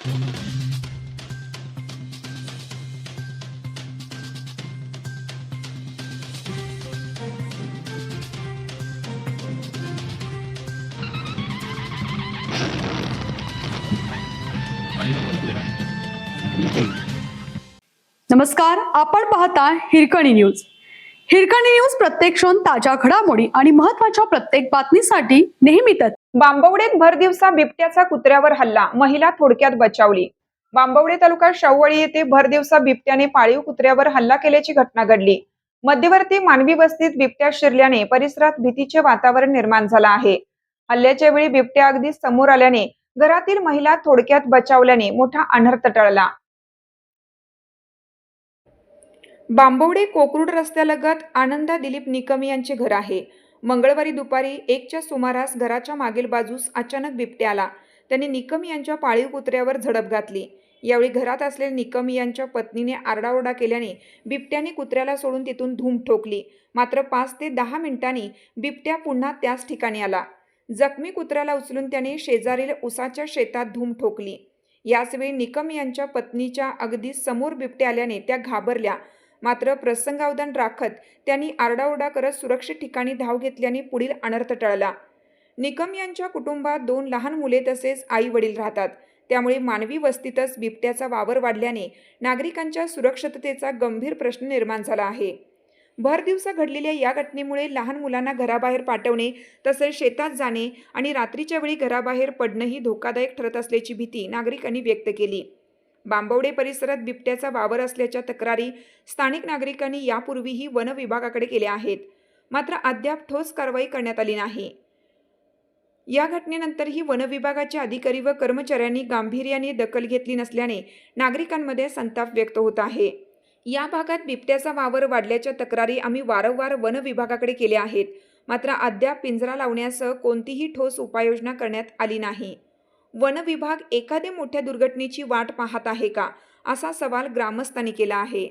नमस्कार, आपण पाहता हिरकणी न्यूज. हिरकणी न्यूज प्रत्येक क्षण ताज्या घडामोडी आणि महत्त्वाच्या प्रत्येक बातमीसाठी नेहमीच. बांबवडेत भर दिवसा बिबट्याचा कुत्र्यावर हल्ला, महिला थोडक्यात बचावली. बांबवडे तालुका शाहूवाडी येथे भर दिवसा बिबट्याने पाळीव कुत्र्यावर हल्ला केल्याची घटना घडली. मध्यवर्ती मानवी वस्तीत बिबट्या शिरल्याने परिसरात भीतीचे वातावरण निर्माण झाले आहे. हल्ल्याच्या वेळी बिबट्या अगदी समोर आल्याने घरातील महिला थोडक्यात बचावल्याने मोठा अनर्थ टळला. बांबवडे कोकरूड रस्त्यालगत आनंदा दिलीप निकम यांचे घर आहे. मंगळवारी दुपारी 1च्या सुमारास घराच्या मागील बाजूस अचानक बिबट्या आला. त्यांनी निकम यांच्या पाळीव कुत्र्यावर झडप घातली. यावेळी घरात असलेल्या निकम यांच्या पत्नीने आरडाओरडा केल्याने बिबट्याने कुत्र्याला सोडून तिथून धूम ठोकली. मात्र 5 ते 10 मिनिटांनी बिबट्या पुन्हा त्याच ठिकाणी आला. जखमी कुत्र्याला उचलून त्याने शेजारील उसाच्या शेतात धूम ठोकली. याचवेळी निकम यांच्या पत्नीच्या अगदी समोर बिबट्या आल्याने त्या घाबरल्या. मात्र प्रसंगावधान राखत त्यांनी आरडाओरडा करत सुरक्षित ठिकाणी धाव घेतल्याने पुढील अनर्थ टळला. निकम यांच्या कुटुंबात 2 लहान मुले तसेच आई वडील राहतात. त्यामुळे मानवी वस्तीतच बिबट्याचा वावर वाढल्याने नागरिकांच्या सुरक्षिततेचा गंभीर प्रश्न निर्माण झाला आहे. भर दिवसा घडलेल्या या घटनेमुळे लहान मुलांना घराबाहेर पाठवणे तसेच शेतात जाणे आणि रात्रीच्या वेळी घराबाहेर पडणंही धोकादायक ठरत असल्याची भीती नागरिकांनी व्यक्त केली. बांबवडे परिसरात बिबट्याचा वावर असल्याच्या तक्रारी स्थानिक नागरिकांनी यापूर्वीही वन विभागाकडे केल्या आहेत. मात्र अद्याप ठोस कारवाई करण्यात आली नाही. या घटनेनंतरही वन विभागाच्या अधिकारी व कर्मचाऱ्यांनी गांभीर्याने दखल घेतली नसल्याने नागरिकांमध्ये संताप व्यक्त होत आहे. या भागात बिबट्याचा वावर वाढल्याच्या तक्रारी आम्ही वारंवार वन विभागाकडे केल्या आहेत. मात्र अद्याप पिंजरा लावण्यासह कोणतीही ठोस उपाययोजना करण्यात आली नाही. वन विभाग एखाद्या मोठ्या दुर्घटनेची वाट पाहत आहे का, असा सवाल ग्रामस्थांनी केला आहे.